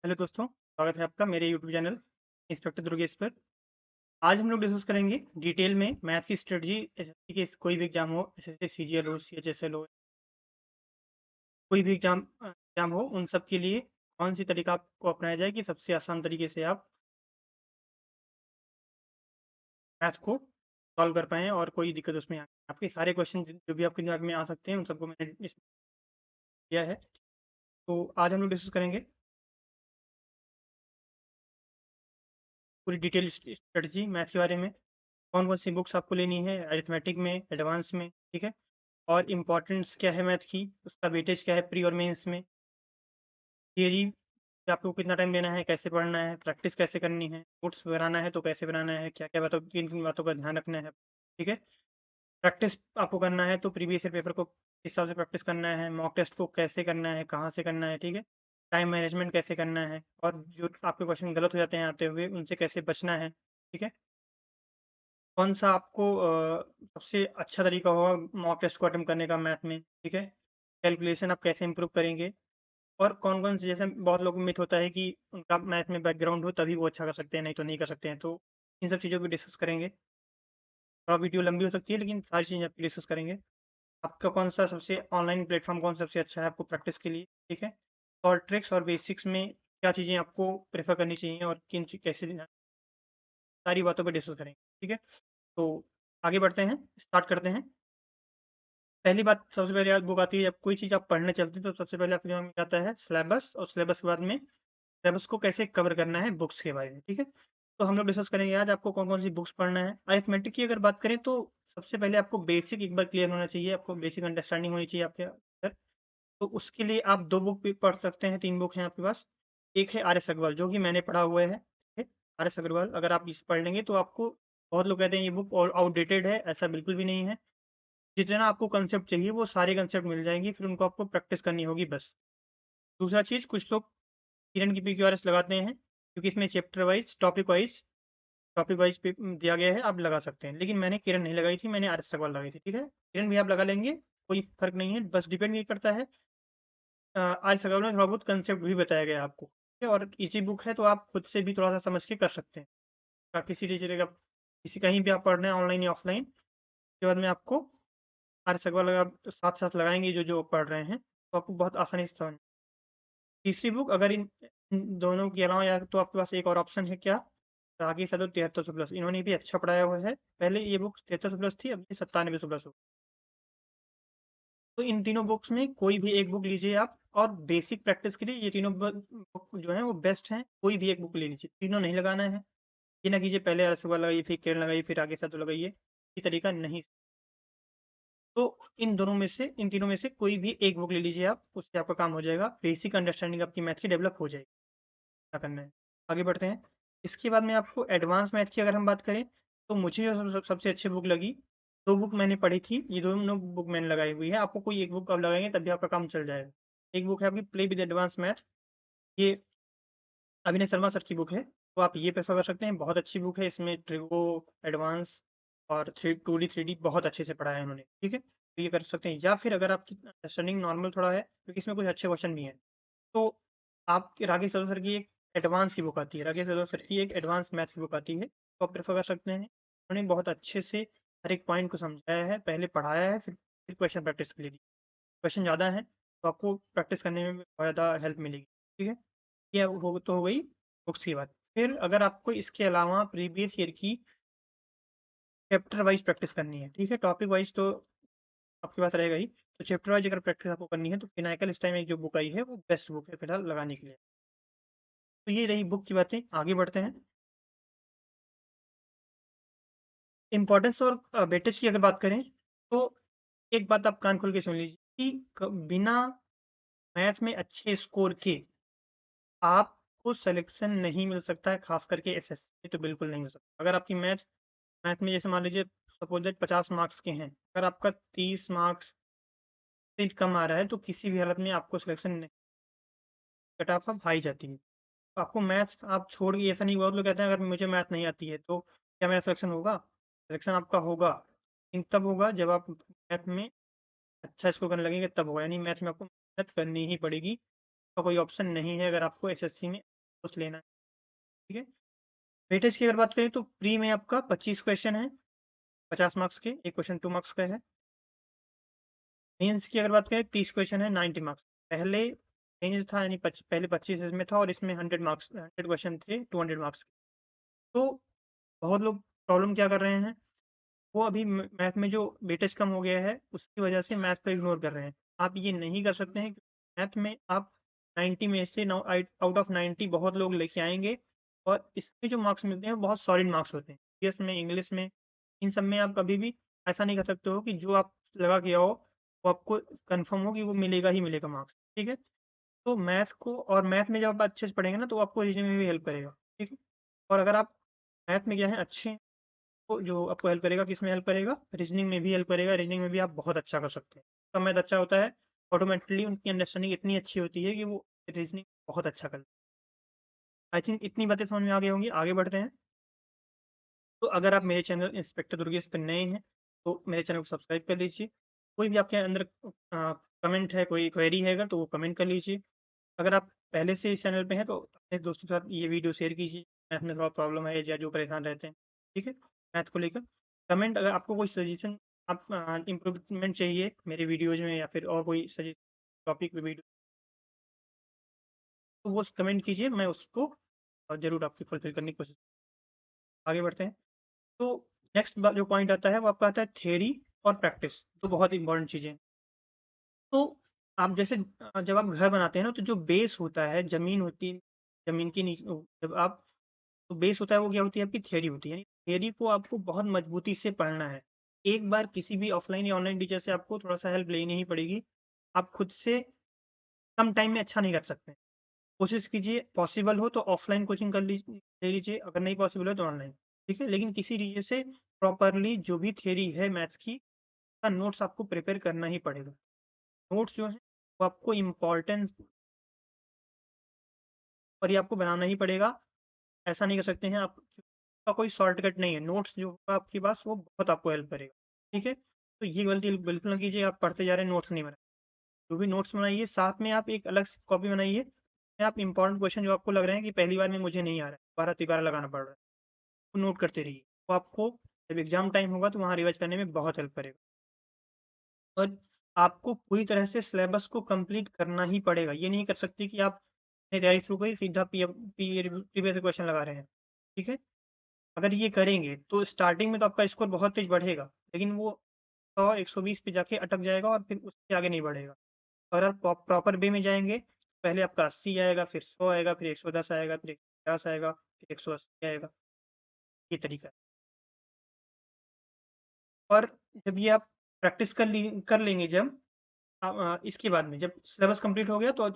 Hello दोस्तों, स्वागत है आपका मेरे यूट्यूब चैनल इंस्पेक्टर दुर्गेश पर। आज हम लोग डिस्कस करेंगे डिटेल में मैथ की स्ट्रेटजी। एसएससी के कोई भी एग्जाम हो, एसएससी सीजीएल हो, सीएचएसएल हो, कोई भी एग्जाम हो, उन सब के लिए कौन सी तरीका आपको अपनाया जाए कि सबसे आसान तरीके से आप मैथ को सॉल्व कर पाएँ और कोई दिक्कत उसमें आए। आपके सारे क्वेश्चन जो भी आपके दिमाग में आ सकते हैं, उन सबको मैंने इसमें किया है। तो आज हम लोग डिस्कस करेंगे पूरी डिटेल स्ट्रेटजी मैथ के बारे में। कौन-कौन सी बुक्स आपको लेनी है अरिथमेटिक में, एडवांस में, ठीक है? और इम्पोर्टेंस क्या है मैथ की, उसका वेटेज क्या है प्री और मेंस में, थियरी पे आपको कितना टाइम देना है, कैसे पढ़ना है, प्रैक्टिस कैसे करनी है, नोट्स बनाना है तो कैसे बनाना है, क्या-क्या बातों किन-किन बातों का ध्यान रखना है, ठीक है? प्रैक्टिस आपको करना है तो प्रीवियस ईयर पेपर को किस हिसाब से प्रैक्टिस करना है, मॉक टेस्ट को कैसे करना है, कहाँ से करना है, ठीक है? टाइम मैनेजमेंट कैसे करना है और जो आपके क्वेश्चन गलत हो जाते हैं आते हुए, उनसे कैसे बचना है, ठीक है? कौन-सा आपको सबसे अच्छा तरीका होगा मॉक टेस्ट को अटेम्प्ट करने का मैथ में, ठीक है? कैलकुलेशन आप कैसे इम्प्रूव करेंगे और कौन-कौन से जैसे बहुत लोगों को मिथ होता है कि उनका मैथ में बैकग्राउंड हो तभी वो अच्छा कर सकते हैं, नहीं तो नहीं कर सकते हैं। तो इन सब चीज़ों पे डिस्कस करेंगे। थोड़ा वीडियो लंबी हो सकती है लेकिन सारी चीज़ें आप डिस्कस करेंगे। आपका कौन-सा सबसे ऑनलाइन प्लेटफ़ॉर्म कौन सबसे अच्छा है आपको प्रैक्टिस के लिए, ठीक है? और ट्रिक्स और बेसिक्स में क्या चीज़ें आपको प्रेफ़र करनी चाहिए और किन ची कैसे सारी बातों पे डिस्कस करेंगे, ठीक है? तो आगे बढ़ते हैं, स्टार्ट करते हैं। पहली बात सबसे पहले बुक आती है जब कोई चीज़ आप पढ़ने चलते हैं तो सबसे पहले आपके दिमाग में क्या आता है सिलेबस और सिलेबस के बाद में सिलेबस को कैसे कवर करना है बुक्स के बारे में, ठीक है? तो हम लोग डिस्कस करेंगे आज आपको कौन-कौन सी बुक्स पढ़ना है। अरिथमेटिक की अगर बात करें तो सबसे पहले आपको बेसिक एक बार क्लियर होना चाहिए, आपको बेसिक अंडरस्टैंडिंग होनी चाहिए आपके अंदर। तो उसके लिए आप 2 बुक भी पढ़ सकते हैं, 3 बुक हैं आपके पास। एक है आर.एस. अग्रवाल जो कि मैंने पढ़ा हुआ है, ठीक है? आर.एस. अग्रवाल अगर आप इसे पढ़ लेंगे तो आपको बहुत लोग कहते हैं ये बुक और आउटडेटेड है, ऐसा बिल्कुल भी नहीं है। जितना आपको कांसेप्ट चाहिए वो सारे कांसेप्ट मिल जाएँगे, फिर उनको आपको प्रैक्टिस करनी होगी बस। दूसरा चीज़ कुछ लोग किरण की पीक्यूआरएस लगाते हैं, क्योंकि इसमें चैप्टर वाइज़, टॉपिक वाइज़ पे दिया गया है, आप लगा सकते हैं। लेकिन मैंने किरण नहीं लगाई थी, मैंने आर.एस. अग्रवाल लगाई थी, ठीक है? किरण भी आप लगा लेंगे, कोई फ़र्क नहीं है, बस डिपेंड ये करता है आर.एस. अग्रवाल में थोड़ा बहुत कांसेप्ट भी बताया गया है आपको, ठीक है? और ईज़ी बुक है तो आप खुद से भी थोड़ा-सा समझ के कर सकते हैं। किसी टीचर का किसी कहीं भी आप पढ़ रहे हैं ऑनलाइन या ऑफ़लाइन, उसके बाद में आपको आर.एस. अग्रवाल अगर आप साथ-साथ लगाएँगे जो पढ़ रहे हैं, तो आपको बहुत आसानी से समझ तीसरी बुक अगर इन दोनों के अलावा या तो आपके पास एक और ऑप्शन है क्या? रागी सदो 7300 प्लस इन्होंने भी अच्छा पढ़ाया हुआ है। पहले ये बुक 7300 प्लस थी, अब ये 9700 प्लस हो तो इन तीनों बुक्स में कोई भी एक बुक लीजिए आप और बेसिक प्रैक्टिस के लिए ये तीनों बुक जो हैं वो बेस्ट हैं। कोई भी एक बुक लेनी चाहिए, तीनों नहीं लगाना है। ये ना कीजिए पहले रसोगा लगाइए, फिर किरण लगाइए, फिर आगे सदो लगाइए। ये तरीका नहीं तो इन तीनों में से कोई भी एक बुक ले लीजिए आप, उससे आपका काम हो जाएगा। बेसिक अंडरस्टैंडिंग आपकी मैथ की डेवलप हो जाएगी। क्या करना है। आगे बढ़ते हैं। इसके बाद में आपको एडवांस मैथ की अगर हम बात करें, तो मुझे जो सबसे अच्छी बुक लगी, 2 बुक मैंने पढ़ी थी, ये दोनों बुक मैंने लगाई हुई है। आपको कोई एक बुक आप लगाएँगे तब भी आपका काम चल जाएगा। एक बुक है आपकी प्ले विद एडवांस मैथ, ये अभिनय शर्मा सर की बुक है, तो आप ये प्रेफ़र कर सकते हैं, बहुत अच्छी बुक है। इसमें ट्रिगो, एडवांस और 2D, 3D बहुत अच्छे से पढ़ाया है उन्होंने, ठीक है? तो ये कर सकते हैं या फिर अगर आपकी अंडरस्टैंडिंग नॉर्मल थोड़ा है, क्योंकि इसमें कुछ अच्छे क्वेश्चन भी हैं। तो आपके राकेश यादव सर की एक एडवांस की बुक आती है, राकेश यादव सर की एक एडवांस मैथ की बुक आती है, तो आप प्रेफ़र कर सकते हैं। उन्होंने बहुत अच्छे से हर एक पॉइंट को समझाया है, पहले पढ़ाया है, फिर क्वेश्चन प्रैक्टिस के लिए दी। क्वेश्चन ज़्यादा हैं, तो आपको प्रैक्टिस करने में भी बहुत ज़्यादा हेल्प मिलेगी, ठीक है? ये हो गई बुक्स की बात। फिर अगर आपको इसके अलावा प्रीवियस ईयर की चैप्टर वाइज़ प्रैक्टिस करनी है, ठीक है? टॉपिक वाइज़ तो आपके पास रहेगा ही, तो चैप्टर वाइज़ अगर प्रैक्टिस आपको करनी है, तो पिनाकल इस टाइम एक जो बुक आई है, वो बेस्ट बुक है फिलहाल लगाने के लिए। तो ये रही बुक की बातें, आगे बढ़ते हैं। इम्पोर्टेंस और वेटेज की अगर बात करें, तो एक बात आप कान खोल के सुन लीजिए कि बिना मैथ में अच्छे स्कोर के आपको सिलेक्शन नहीं मिल सकता है, खास करके एसएससी में तो बिल्कुल नहीं मिल सकता। अगर आपकी मैथ मैथ में जैसे मान लीजिए सपोज दैट 50 मार्क्स के हैं, अगर आपका 30 मार्क्स से कम आ रहा है, तो किसी भी हालत में आपको सिलेक्शन नहीं, कट ऑफ आप हाई जाती है। तो आपको मैथ आप छोड़ के ऐसा नहीं, बहुत लोग कहते हैं अगर मुझे मैथ नहीं आती है, तो क्या मेरा सिलेक्शन होगा? सिलेक्शन आपका होगा, लेकिन तब होगा जब आप मैथ में अच्छा स्कोर करने लगेंगे तब होगा, यानी मैथ में आपको मेहनत करनी ही पड़ेगी और कोई ऑप्शन नहीं है अगर आपको एसएससी में पोस्ट लेना है, ठीक है। वेटेज की अगर बात करें तो प्री में आपका 25 क्वेश्चन है, 50 मार्क्स के, एक क्वेश्चन 2 मार्क्स का है। मेंस की अगर बात करें 30 क्वेश्चन है, 90 मार्क्स। पहले रेंज था, यानी पहले 25 इसमें था और इसमें 100 मार्क्स, 100 क्वेश्चन थे 200 मार्क्स। तो बहुत लोग प्रॉब्लम क्या कर रहे हैं, वो अभी मैथ में जो वेटेज कम हो गया है उसकी वजह से मैथ को इग्नोर कर रहे हैं। आप ये नहीं कर सकते हैं, मैथ में आप 90 में से आउट ऑफ 90 बहुत लोग लेके आएंगे, और इसमें जो मार्क्स मिलते हैं वो बहुत सॉलिड मार्क्स होते हैं। जीएस में, इंग्लिश में, इन सब में आप कभी भी ऐसा नहीं कर सकते हो कि जो आप लगा के आओ वो आपको कंफर्म हो कि वो मिलेगा ही मिलेगा मार्क्स, ठीक है। तो मैथ को, और मैथ में जब आप अच्छे से पढ़ेंगे ना तो आपको रीजनिंग में भी हेल्प करेगा, ठीक है। और अगर आप मैथ में क्या है अच्छे हैं, तो जो आपको हेल्प करेगा, किसमें हेल्प करेगा, रीजनिंग में भी हेल्प करेगा। रीजनिंग में भी आप बहुत अच्छा कर सकते हैं। तो मैथ अच्छा होता है, ऑटोमेटिकली उनकी अंडरस्टैंडिंग इतनी अच्छी होती है कि वो रीजनिंग बहुत अच्छा कर। आई थिंक इतनी बातें समझ में आ गई होंगी, आगे बढ़ते हैं। तो अगर आप मेरे चैनल इंस्पेक्टर दुर्गेश पर नए हैं तो मेरे चैनल को सब्सक्राइब कर लीजिए। कोई भी आपके अंदर कमेंट है, कोई क्वेरी है अगर, तो वो कमेंट कर लीजिए। अगर आप पहले से इस चैनल पे हैं तो अपने दोस्तों के साथ ये वीडियो शेयर कीजिए। मैथ में थोड़ा प्रॉब्लम है या जो परेशान रहते हैं, ठीक है, मैथ को लेकर। कमेंट, अगर आपको कोई सजेशन, आप इम्प्रूवमेंट चाहिए मेरे वीडियोज में या फिर और कोई सजेशन टॉपिक पे वीडियो, तो वो कमेंट कीजिए, मैं उसको ज़रूर आपकी फुलफिल करने की कोशिश। आगे बढ़ते हैं। तो नेक्स्ट जो पॉइंट आता है वो आपका आता है थियरी और प्रैक्टिस, तो बहुत इंपॉर्टेंट चीज़ें। तो आप जैसे जब आप घर बनाते हैं ना तो जो बेस होता है, ज़मीन होती है, ज़मीन के नीचे जब आप, तो बेस होता है वो क्या होती है, आपकी थियरी होती है। यानी थियरी को आपको बहुत मजबूती से पढ़ना है। एक बार किसी भी ऑफलाइन या ऑनलाइन टीचर से आपको थोड़ा सा हेल्प लेनी ही पड़ेगी। आप खुद से कम टाइम में अच्छा नहीं कर सकते। कोशिश कीजिए, पॉसिबल हो तो ऑफलाइन कोचिंग ले लीजिए, अगर नहीं पॉसिबल हो तो ऑनलाइन, ठीक है। लेकिन किसी टीचर से प्रॉपरली जो भी थियरी है मैथ्स की, का नोट्स आपको प्रिपेयर करना ही पड़ेगा। नोट्स जो है वो आपको इम्पोर्टेंट, और ये आपको बनाना ही पड़ेगा। ऐसा नहीं कर सकते हैं आप, का कोई शॉर्टकट नहीं है। नोट्स जो होगा आपके पास वो बहुत आपको हेल्प करेगा, ठीक है। तो ये गलती बिल्कुल ना कीजिए, आप पढ़ते जा रहे हैं नोट्स नहीं बनाए। जो भी नोट्स बनाइए साथ में आप एक अलग से कॉपी बनाइए, में आप इंपॉर्टेंट क्वेश्चन जो आपको लग रहे हैं कि पहली बार में मुझे नहीं आ रहा है, दोबारा तिबारा लगाना पड़ रहा है, वो नोट करते रहिए। वो आपको जब एग्जाम टाइम होगा तो वहाँ रिवाइज करने में बहुत हेल्प करेगा। और आपको पूरी तरह से सिलेबस को कंप्लीट करना ही पड़ेगा। ये नहीं कर सकते कि आप अपनी तैयारी शुरू करी सीधा प्रीवियस क्वेश्चन लगा रहे हैं, ठीक है। अगर ये करेंगे तो स्टार्टिंग में तो आपका स्कोर बहुत तेज बढ़ेगा, लेकिन वो 100-120 पे जाके अटक जाएगा और फिर उससे आगे नहीं बढ़ेगा। अगर आप प्रॉपर वे में जाएंगे, पहले आपका 80 आएगा, फिर 100 आएगा, फिर 110 आएगा, फिर 150 आएगा, फिर 180 आएगा। ये तरीका है। और जब ये आप प्रैक्टिस कर लेंगे, जब इसके बाद में जब सिलेबस कंप्लीट हो गया तो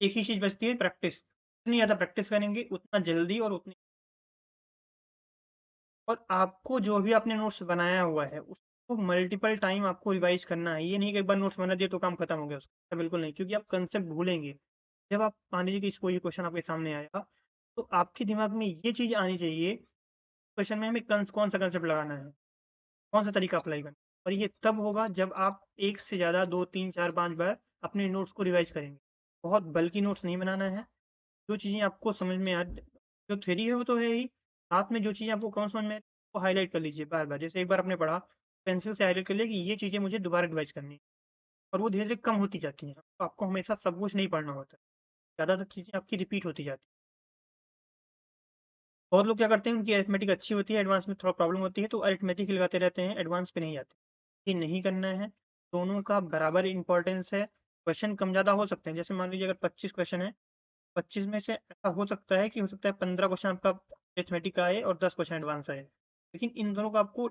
एक ही चीज़ बचती है, प्रैक्टिस। जितनी ज़्यादा प्रैक्टिस करेंगे उतना जल्दी और उतनी, और आपको जो भी आपने नोट्स बनाया हुआ है उसको मल्टीपल टाइम आपको रिवाइज करना है। ये नहीं कि एक बार नोट्स बना दिया तो काम खत्म हो गया उसका, ऐसा बिल्कुल नहीं, क्योंकि आप कंसेप्ट भूलेंगे। जब आप मान लीजिए कि इसको ये क्वेश्चन आपके सामने आया, तो आपके दिमाग में ये चीज़ आनी चाहिए, क्वेश्चन में हमें कौन सा कंसेप्ट लगाना है, कौन सा तरीका अप्लाई करना है। और ये तब होगा जब आप एक से ज़्यादा 2 3 4 5 बार अपने नोट्स को रिवाइज करेंगे। बहुत बल्कि नोट्स नहीं बनाना है। जो चीज़ें आपको समझ में आ, जो थ्योरी है वो तो है ही, साथ में जो चीज़ें आपको कम समझ में आए वो हाईलाइट कर लीजिए बार बार। जैसे एक बार आपने पढ़ा, पेंसिल से हाईलाइट कर लिया कि ये चीज़ें मुझे दोबारा रिवाइज करनी है, और वो धीरे धीरे कम होती जाती हैं। तो आपको हमेशा सब कुछ नहीं पढ़ना होता, ज़्यादातर चीज़ें आपकी रिपीट होती जाती हैं। बहुत लोग क्या करते हैं, उनकी अरिथमेटिक अच्छी होती है, एडवांस में थोड़ा प्रॉब्लम होती है तो अरिथमेटिक ही लगाते रहते हैं, एडवांस पे नहीं जाते। ये नहीं करना है। दोनों का बराबर इंपॉर्टेंस है। क्वेश्चन कम ज़्यादा हो सकते हैं, जैसे मान लीजिए अगर 25 क्वेश्चन है, 25 में से ऐसा हो सकता है कि हो सकता है 15 क्वेश्चन आपका अरिथमेटिक का आए और 10 क्वेश्चन एडवांस आए। लेकिन इन दोनों का आपको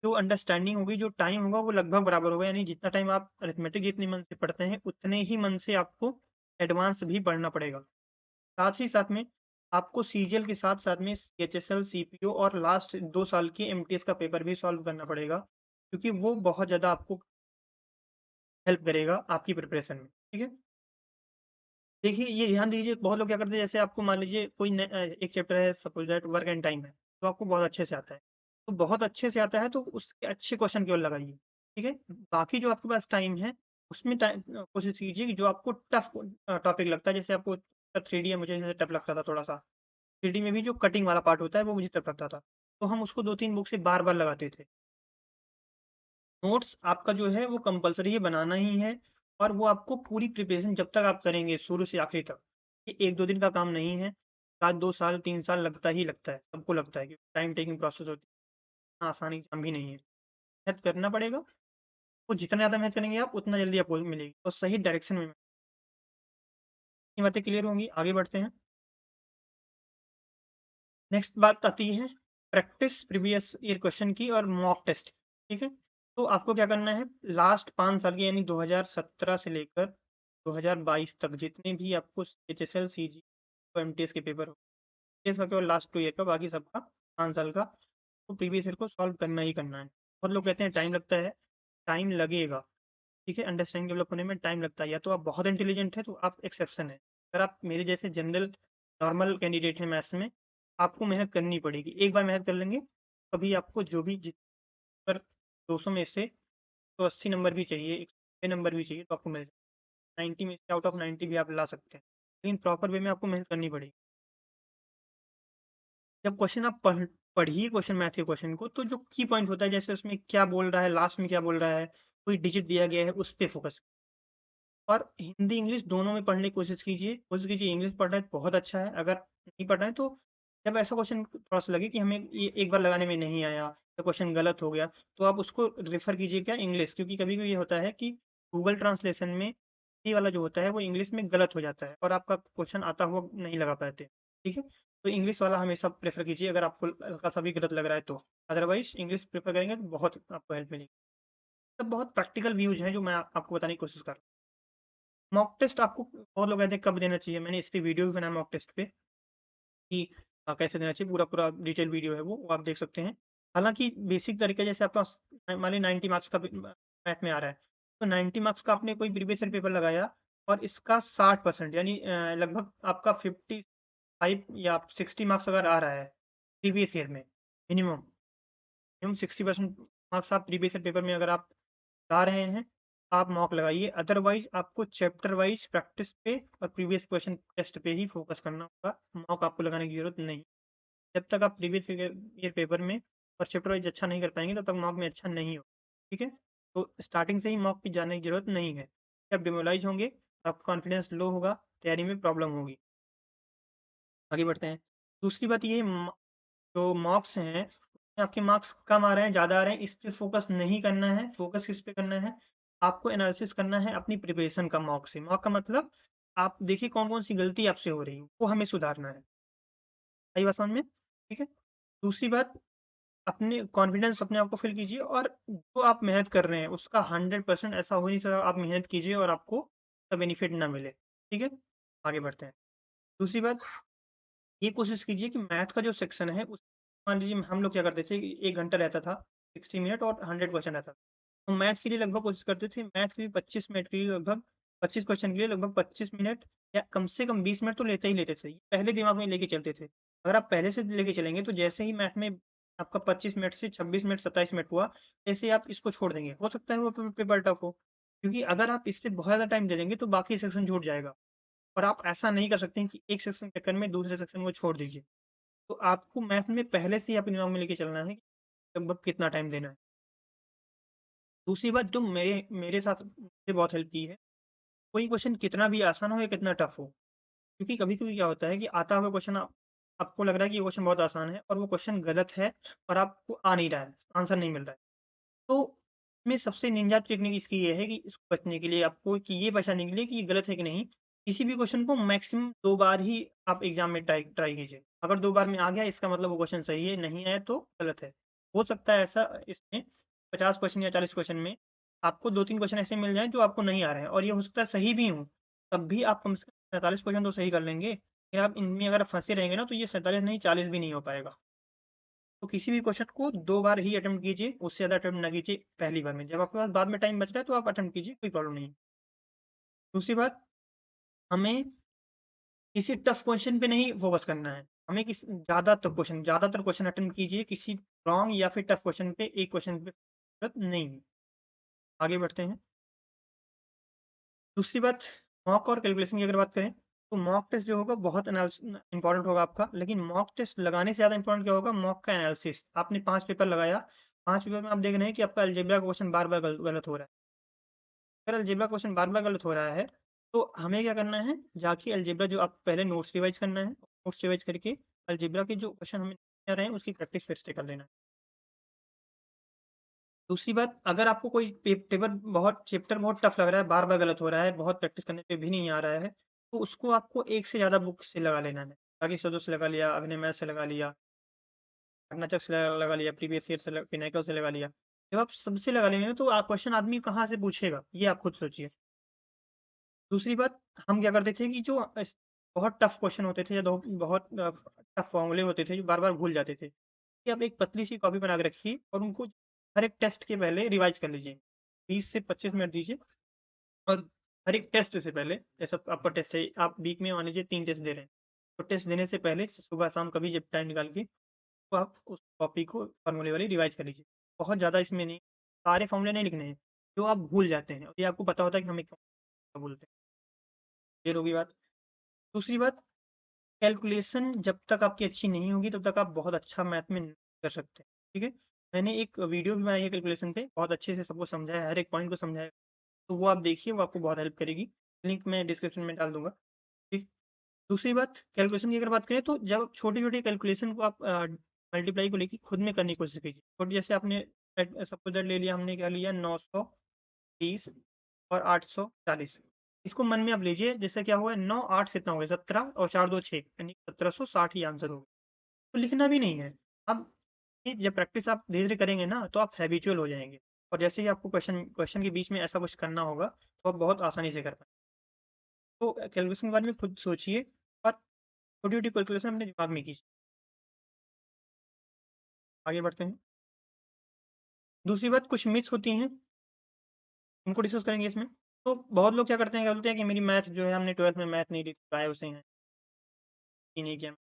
जो अंडरस्टैंडिंग होगी, जो टाइम होगा वो लगभग बराबर होगा। यानी जितना टाइम आप अरिथमेटिक जितनी मन से पढ़ते हैं उतने ही मन से आपको एडवांस भी पढ़ना पड़ेगा। साथ ही साथ में आपको सीजीएल के साथ साथ में सीएचएसएल, सीपीओ और लास्ट 2 साल की एमटीएस का पेपर भी सॉल्व करना पड़ेगा, क्योंकि वो बहुत ज़्यादा आपको हेल्प करेगा आपकी प्रिपरेशन में, ठीक है। देखिए, ये ध्यान दीजिए, बहुत लोग क्या करते हैं, जैसे आपको मान लीजिए कोई एक चैप्टर है, suppose that work and time है, तो आपको बहुत अच्छे से आता है। तो बहुत अच्छे से आता है तो उसके अच्छे क्वेश्चन केवल लगाइए, ठीक है। बाकी जो आपके पास टाइम है उसमें कोशिश कीजिए कि जो आपको टफ टॉपिक लगता है, जैसे आपको 3D है, मुझे जैसे टफ लगता था थोड़ा सा। 3D में भी जो कटिंग वाला पार्ट होता है वो मुझे टफ लगता था, तो हम उसको 2-3 बुक से बार-बार लगाते थे। नोट्स आपका जो है वो कंपल्सरी है, बनाना ही है, और वो आपको पूरी प्रिपरेशन जब तक आप करेंगे शुरू से आखिरी तक, ये 1-2 दिन का काम नहीं है, शायद 2 साल 3 साल लगता ही लगता है, सबको लगता है कि टाइम टेकिंग प्रोसेस होती है, इतना आसानी काम भी नहीं है। मेहनत करना पड़ेगा, तो जितना ज़्यादा मेहनत करेंगे आप उतना जल्दी आपको मिलेगी और सही डायरेक्शन में। ये बातें क्लियर होंगी, आगे बढ़ते हैं। नेक्स्ट बात आती है प्रैक्टिस प्रीवियस ईयर क्वेश्चन की और मॉक टेस्ट, ठीक है? तो आपको क्या करना है, लास्ट 5 साल के यानी 2017 से लेकर 2022 तक जितने भी आपको एचएसएल, सीजी और एमटीएस के पेपर हो, एमटीएस का केवल लास्ट 2 ईयर का, बाकी सबका 5 साल का, तो प्रीवियस ईयर को सॉल्व करना ही करना है। बहुत लोग कहते हैं टाइम लगता है, टाइम लगेगा, ठीक है? अंडरस्टैंडिंग डेवलप होने में टाइम लगता है, या तो आप बहुत इंटेलिजेंट हैं तो आप एक्सेप्शन हैं। अगर आप मेरे जैसे जनरल नॉर्मल कैंडिडेट हैं मैथ्स में, आपको मेहनत करनी पड़ेगी। एक बार मेहनत कर लेंगे, कभी आपको जो भी अगर 200 में से तो 80 नंबर भी चाहिए, 100 नंबर भी चाहिए तो आपको मिल जाए। 90 में से आउट ऑफ 90 भी आप ला सकते हैं। लेकिन प्रॉपर वे में आपको मेहनत करनी पड़ेगी। जब क्वेश्चन आप पढ़िए क्वेश्चन, मैथ के क्वेश्चन को, तो जो की पॉइंट होता है, जैसे उसमें क्या बोल रहा है, लास्ट में क्या बोल रहा है, कोई डिजिट दिया गया है, उस पे फोकस। और हिंदी इंग्लिश दोनों में पढ़ने की कोशिश कीजिए। इंग्लिश पढ़ रहे हैं तो बहुत अच्छा है, अगर नहीं पढ़ रहे हैं तो जब ऐसा क्वेश्चन थोड़ा सा लगे कि हमें ये एक बार लगाने में नहीं आया या क्वेश्चन गलत हो गया, तो आप उसको रेफर कीजिए क्या, इंग्लिश, क्योंकि कभी कभी ये होता है कि गूगल ट्रांसलेशन में ये वाला जो होता है वो इंग्लिश में गलत हो जाता है और आपका क्वेश्चन आता हुआ नहीं लगा पाते, ठीक है? तो इंग्लिश वाला हमेशा प्रेफर कीजिए अगर आपको हल्का सा भी गलत लग रहा है तो। अदरवाइज इंग्लिश प्रेफर करेंगे तो बहुत आपको हेल्प मिलेगी। सब बहुत प्रैक्टिकल व्यूज हैं जो मैं आपको बताने की कोशिश कर रहा हूँ। मॉक टेस्ट आपको बहुत लोग कहते हैं कब देना चाहिए, मैंने इस पे वीडियो भी बनाया मॉक टेस्ट पे कि कैसे देना चाहिए, पूरा पूरा डिटेल वीडियो है वो आप देख सकते हैं। हालांकि बेसिक तरीका, जैसे आपका मान लीजिए 90 मार्क्स का मैथ में आ रहा है, तो 90 मार्क्स का आपने कोई प्रीवियस ईयर पेपर लगाया और इसका 60% यानी लगभग आपका 55 या 60 मार्क्स अगर आ रहा है प्रीवियस ईयर में, मिनिमम मिनिमम 60% मार्क्स आप प्रीवियस ईयर पेपर में अगर आप ला रहे हैं, आप मॉक लगाइए। अदरवाइज आपको चैप्टर वाइज प्रैक्टिस पे और प्रीवियस क्वेश्चन टेस्ट पे ही फोकस करना होगा। मॉक आपको लगाने की जरूरत नहीं। जब तक आप प्रीवियस ईयर पेपर में और चैप्टर वाइज अच्छा नहीं कर पाएंगे तब तक मॉक में अच्छा नहीं हो, ठीक है? तो स्टार्टिंग से ही मॉक पे जाने की जरूरत नहीं है। जब डिमोलाइज होंगे, आपका कॉन्फिडेंस लो होगा, तैयारी में प्रॉब्लम होगी। आगे बढ़ते हैं। दूसरी बात ये, जो मार्क्स हैं, उसमें आपके मार्क्स कम आ रहे हैं, ज़्यादा आ रहे हैं, इस पे फ़ोकस नहीं करना है। फ़ोकस किस पे करना है? आपको एनालिसिस करना है अपनी प्रिपरेशन का मॉक से। मॉक का मतलब आप देखिए कौन-कौन सी गलती आपसे हो रही है, वो हमें सुधारना है। आई बात समझ में? ठीक है? दूसरी बात, अपने कॉन्फिडेंस अपने आप को फ़ील कीजिए और जो आप मेहनत कर रहे हैं, उसका 100% ऐसा हो नहीं सकता आप मेहनत कीजिए और आपको उसका बेनिफिट ना मिले। ठीक है? आगे बढ़ते हैं। दूसरी बात, ये कोशिश कीजिए कि मैथ का जो सेक्शन है उस, मान लीजिए हम लोग क्या करते थे कि 1 घंटा रहता था, 60 मिनट और 100 क्वेश्चन रहता था। तो मैथ के लिए लगभग कोशिश करते थे, मैथ के लिए 25 मिनट के लिए लगभग 25 क्वेश्चन के लिए लगभग 25 मिनट या कम से कम 20 मिनट तो लेते ही लेते थे। ये पहले दिमाग में लेके चलते थे। अगर आप पहले से लेके चलेंगे तो जैसे ही मैथ में आपका 25 मिनट से 26 मिनट, 27 मिनट हुआ, ऐसे ही आप इसको छोड़ देंगे। हो सकता है वो पेपर टफ हो, क्योंकि अगर आप इस पे बहुत ज़्यादा टाइम दे देंगे तो बाकी सेक्शन छूट जाएगा। और आप ऐसा नहीं कर सकते हैं कि एक सेक्शन के चक्कर में दूसरे सेक्शन को छोड़ दीजिए। तो आपको मैथ में पहले से ही अपने दिमाग में लेके चलना है कि लगभग कितना टाइम देना है। दूसरी बात जो मेरे मेरे साथ मुझे बहुत हेल्प की है, कोई क्वेश्चन कितना भी आसान हो या कितना टफ हो, क्योंकि कभी-कभी क्या होता है कि आता हुआ क्वेश्चन आपको लग रहा है कि ये क्वेश्चन बहुत आसान है और वो क्वेश्चन गलत है और आपको आ नहीं रहा है, आंसर नहीं मिल रहा है। तो इसमें सबसे निंजा टेक्निक इसकी ये है कि इसको बचने के लिए आपको कि ये पहचानने के लिए कि ये गलत है कि नहीं, किसी भी क्वेश्चन को मैक्सिमम 2 बार ही आप एग्ज़ाम में ट्राई ट्राई कीजिए। अगर 2 बार में आ गया इसका मतलब वो क्वेश्चन सही है, नहीं आया तो गलत है। हो सकता है ऐसा इसमें 50 क्वेश्चन या 40 क्वेश्चन में आपको 2-3 क्वेश्चन ऐसे मिल जाएँ जो आपको नहीं आ रहे हैं और ये हो सकता है सही भी हों, तब भी आप कम से कम 47 क्वेश्चन तो सही कर लेंगे। फिर आप इनमें अगर फँसे रहेंगे ना तो ये 47 नहीं 40 भी नहीं हो पाएगा। तो किसी भी क्वेश्चन को 2 बार ही अटेम्प्ट कीजिए, उससे ज़्यादा अटेम्प्ट ना कीजिए पहली बार में। जब आपके पास बाद में टाइम बच रहा है तो आप अटेम्प्ट कीजिए, कोई प्रॉब्लम नहीं है। दूसरी बात, हमें किसी टफ क्वेश्चन पे नहीं फोकस करना है। हमें ज़्यादातर क्वेश्चन अटेम्प्ट कीजिए, किसी रॉन्ग या फिर टफ क्वेश्चन पे, एक क्वेश्चन पे ज़रूरत नहीं है। आगे बढ़ते हैं। दूसरी बात, मॉक और कैलकुलेशन की अगर बात करें, तो मॉक टेस्ट जो होगा बहुत इंपॉर्टेंट होगा आपका, लेकिन मॉक टेस्ट लगाने से ज़्यादा इंपॉर्टेंट क्या होगा, मॉक का एनालिसिस। आपने 5 पेपर लगाया, 5 पेपर में आप देख रहे हैं कि आपका अलजेब्रा का क्वेश्चन बार-बार गलत हो रहा है। अगर अलजेब्रा क्वेश्चन बार-बार गलत हो रहा है, तो हमें क्या करना है, जाके अलजेब्रा जो आप पहले नोट्स रिवाइज़ करना है, नोट्स रिवाइज़ करके अलजेब्रा के जो क्वेश्चन हमें नहीं आ रहे हैं, उसकी प्रैक्टिस फिर से कर लेना है। दूसरी बात, अगर आपको कोई चैप्टर बहुत टफ लग रहा है, बार-बार गलत हो रहा है, बहुत प्रैक्टिस करने पे भी नहीं आ रहा है, तो उसको आपको एक से ज़्यादा बुक से लगा लेना है। बाकी सदों से लगा लिया, अभिनय मैथ से लगा लिया, कर्नाटक से लगा लिया, प्रीवियस ईयर से पिनाकल से लगा लिया। जब आप सबसे लगा लेंगे तो आप क्वेश्चन आदमी कहाँ से पूछेगा, ये आप खुद सोचिए। दूसरी बात, हम क्या करते थे कि जो बहुत टफ क्वेश्चन होते थे या बहुत टफ फॉर्मूले होते थे जो बार-बार भूल जाते थे, कि आप एक पतली सी कॉपी बना के रखिए और उनको हर एक टेस्ट के पहले रिवाइज कर लीजिए। 20 से 25 मिनट दीजिए और हर एक टेस्ट से पहले, जैसा आपका टेस्ट है, आप वीक में मान लीजिए 3 टेस्ट दे रहे हैं, तो टेस्ट देने से पहले सुबह शाम कभी जब टाइम निकाल के, तो आप उस कॉपी को फॉर्मूले वाली रिवाइज कर लीजिए। बहुत ज़्यादा इसमें नहीं, सारे फॉर्मूले नहीं लिखने हैं, जो आप भूल जाते हैं और ये आपको पता होता है कि हमें क्यों भूलते हैं। ये होगी बात। दूसरी बात, कैलकुलेशन जब तक आपकी अच्छी नहीं होगी तब तक आप बहुत अच्छा मैथ में नहीं कर सकते, ठीक है? मैंने एक वीडियो भी बनाई है कैलकुलेशन पे, बहुत अच्छे से सबको समझाया है, हर एक पॉइंट को समझाया है, तो वो आप देखिए, वो आपको बहुत हेल्प करेगी। लिंक मैं डिस्क्रिप्शन में डाल दूँगा, ठीक? दूसरी बात, कैलकुलेशन की अगर बात करें तो जब छोटी-छोटी कैलकुलेशन को आप मल्टीप्लाई को लेके खुद में करने की कोशिश कीजिए। छोटी जैसे आपने सपोज़ दैट ले लिया, हमने क्या लिया, 920 और 840, इसको मन में आप लीजिए, जैसे क्या हुआ, 9 8 कितना हो गया, 17 और 4 2 6, यानी 1760 ही आंसर होगा। तो लिखना भी नहीं है। अब ये जब प्रैक्टिस आप धीरे-धीरे करेंगे ना, तो आप हैबिचुअल हो जाएँगे और जैसे ही आपको क्वेश्चन क्वेश्चन के बीच में ऐसा कुछ करना होगा, तो आप बहुत आसानी से कर पाएँगे। तो कैलकुलेशन के बारे में खुद सोचिए और छोटी-छोटी कैलकुलेशन अपने दिमाग में कीजिए। आगे बढ़ते हैं। दूसरी बात, कुछ मिथ्स होती हैं, उनको डिस्कस करेंगे इसमें। तो बहुत लोग क्या बोलते हैं कि मेरी मैथ जो है, हमने 12th में मैथ नहीं ली, गायब से हैं, ये नहीं किया,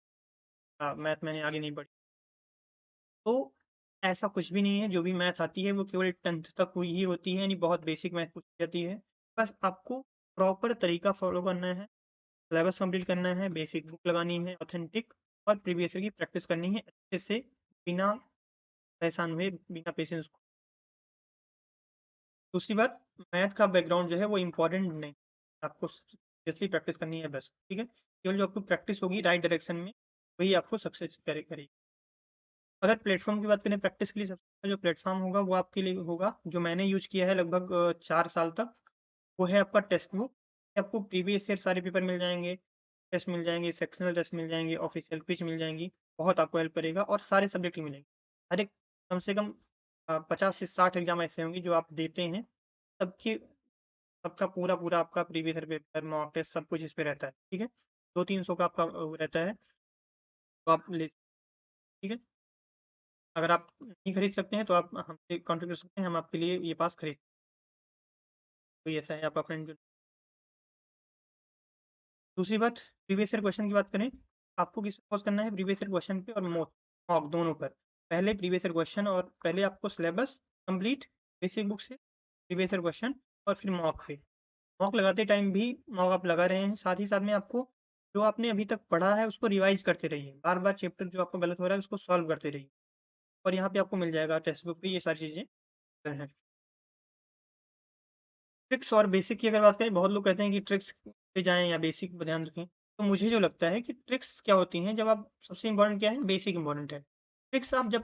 मैथ मैंने आगे नहीं बढ़ी। तो ऐसा कुछ भी नहीं है, जो भी मैथ आती है वो केवल 10th तक हुई ही होती है, यानी बहुत बेसिक मैथ पूछी जाती है। बस आपको प्रॉपर तरीका फ़ॉलो करना है, सिलेबस कंप्लीट करना है, बेसिक बुक लगानी है ऑथेंटिक, और प्रीवियस ईयर की प्रैक्टिस करनी है अच्छे से, बिना परेशान हुए, बिना पेशेंस। दूसरी बात, मैथ का बैकग्राउंड जो है वो इम्पोर्टेंट नहीं, आपको सीरियसली प्रैक्टिस करनी है बस, ठीक है? केवल जो आपको प्रैक्टिस होगी राइट डायरेक्शन में, वही आपको सक्सेस करेगी। अगर प्लेटफ़ॉर्म की बात करें प्रैक्टिस के लिए, सबसे अच्छा जो प्लेटफ़ॉर्म होगा वो आपके लिए होगा, जो मैंने यूज़ किया है लगभग 4 साल तक, वो है आपका टेक्स्ट बुक। आपको प्रीवियस ईयर सारे पेपर मिल जाएँगे, टेस्ट मिल जाएँगे, सेक्शनल टेस्ट मिल जाएँगे, ऑफ़िशियल क्विज़ मिल जाएँगी, बहुत आपको हेल्प करेगा और सारे सब्जेक्ट की मिलेंगी। हर एक कम से कम 50 से 60 एग्ज़ाम ऐसे होंगे जो आप देते हैं, सबकी सबका पूरा-पूरा आपका previous year paper, mock test सब कुछ इस पे रहता है, ठीक है? 2-300 का आपका वो रहता है, तो आप ले, ठीक है? अगर आप नहीं खरीद सकते हैं तो आप हमसे कॉन्टैक्ट कर सकते हैं, हम आपके लिए ये पास खरीद, कोई ऐसा है आपका फ्रेंड जो। दूसरी बात, प्रीवियस ईयर क्वेश्चन की बात करें, आपको किस पे फोकस करना है, प्रीवियस ईयर क्वेश्चन पे और मॉक दोनों पर। पहले प्रीवियस ईयर क्वेश्चन, और पहले आपको सिलेबस कंप्लीट बेसिक बुक से, प्रीवियस ईयर क्वेश्चन, और फिर मॉक पे। मॉक लगाते टाइम भी मॉक आप लगा रहे हैं, साथ ही साथ में आपको जो आपने अभी तक पढ़ा है उसको रिवाइज़ करते रहिए। बार-बार चैप्टर जो आपका गलत हो रहा है उसको सॉल्व करते रहिए, और यहाँ पे आपको मिल जाएगा टेक्स्ट बुक पे ये सारी चीज़ें हैं। ट्रिक्स और बेसिक की अगर बात करें, बहुत लोग कहते हैं कि ट्रिक्स पे जाएँ या बेसिक पे ध्यान रखें। तो मुझे जो लगता है कि ट्रिक्स क्या होती हैं, जब आप सबसे इम्पोर्टेंट क्या है, बेसिक इम्पोर्टेंट है। ट्रिक्स आप जब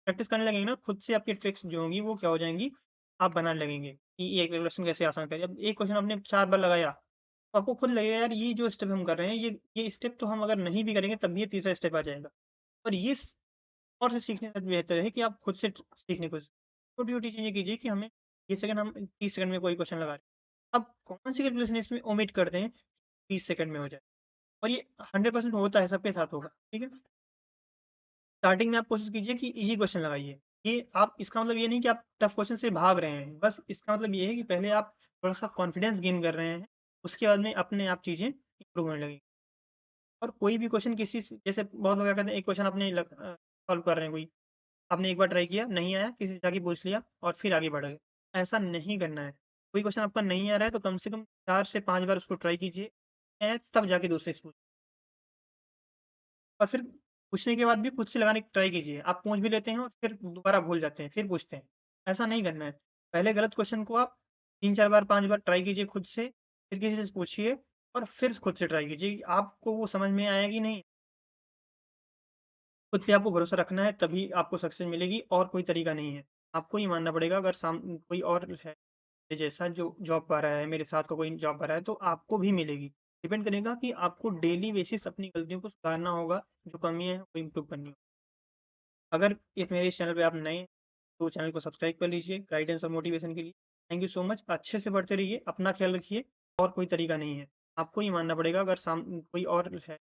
प्रैक्टिस करने लगेंगे ना, खुद से आपकी ट्रिक्स जो होंगी वो क्या हो जाएँगी, आप बनाने लगेंगे कि ये कैलकुलेशन कैसे आसान करें। अब एक क्वेश्चन आपने 4 बार लगाया, तो आपको खुद लगेगा यार ये जो स्टेप हम कर रहे हैं, ये स्टेप तो हम अगर नहीं भी करेंगे तब भी ये तीसरा स्टेप आ जाएगा। और ये और से सीखने से बेहतर है कि आप खुद से सीखने की कोशिश, छोटी-छोटी चीज़ें कीजिए कि हमें ये सेकंड, हम 30 सेकंड में कोई क्वेश्चन लगा रहे हैं। अब कौन-सी कैलकुलेशन इसमें ओमिट कर दें, 30 सेकंड में हो जाए, और ये 100% होता है, सबके साथ होगा, ठीक है? स्टार्टिंग में आप कोशिश कीजिए कि ईज़ी क्वेश्चन लगाइए। ये आप, इसका मतलब ये नहीं कि आप टफ क्वेश्चन से भाग रहे हैं, बस इसका मतलब ये है कि पहले आप थोड़ा-सा कॉन्फिडेंस गेन कर रहे हैं, उसके बाद में अपने आप चीज़ें इम्प्रूव होने लगेंगी। और कोई भी क्वेश्चन किसी से, जैसे बहुत लोग क्या कहते हैं, एक क्वेश्चन आपने सॉल्व कर रहे हैं कोई, आपने एक बार ट्राई किया, नहीं आया, किसी से जाके पूछ लिया और फिर आगे बढ़ गए। ऐसा नहीं करना है। कोई क्वेश्चन आपका नहीं आ रहा है तो कम से कम 4 से 5 बार उसको ट्राई कीजिए, हैं, तब जाके दूसरे से पूछिए। और फिर पूछने के बाद भी खुद से लगाने की ट्राई कीजिए। आप पूछ भी लेते हैं और फिर दोबारा भूल जाते हैं, फिर पूछते हैं। ऐसा नहीं करना है। पहले गलत क्वेश्चन को आप 3-4 बार, 5 बार ट्राई कीजिए खुद से, फिर किसी से पूछिए और फिर खुद से ट्राई कीजिए कि आपको वो समझ में आया कि नहीं। खुद पे आपको भरोसा रखना है, तभी आपको सक्सेस मिलेगी और कोई तरीका नहीं है। आपको ये मानना पड़ेगा, अगर कोई और है मेरे जैसा जो जॉब पा रहा है, मेरे साथ का कोई जॉब पा रहा है, तो आपको भी मिलेगी। डिपेंड करेगा कि आपको डेली बेसिस अपनी गलतियों को सुधारना होगा, जो कमियाँ हैं वो इम्प्रूव करनी होगी। अगर इस मेरे इस चैनल पे आप नए हैं, तो चैनल को सब्सक्राइब कर लीजिए गाइडेंस और मोटिवेशन के लिए। Thank you so much. अच्छे से पढ़ते रहिए, अपना ख्याल रखिए और कोई तरीका नहीं है। आपको ये मानना पड़ेगा, अगर कोई और है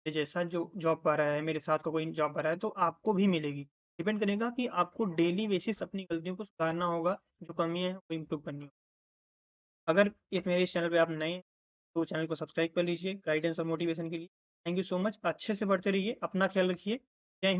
मेरे जैसा जो जॉब पा रहा है, मेरे साथ का कोई जॉब पा रहा है, तो आपको भी मिलेगी। डिपेंड करेगा कि आपको डेली बेसिस अपनी गलतियों को सुधारना होगा, जो कमियाँ हैं वो इम्प्रूव करनी होगी। अगर इस मेरे इस चैनल पे आप नए हैं, तो चैनल को सब्सक्राइब कर लीजिए गाइडेंस और मोटिवेशन के लिए। Thank you so much. अच्छे से पढ़ते रहिए, अपना ख्याल रखिए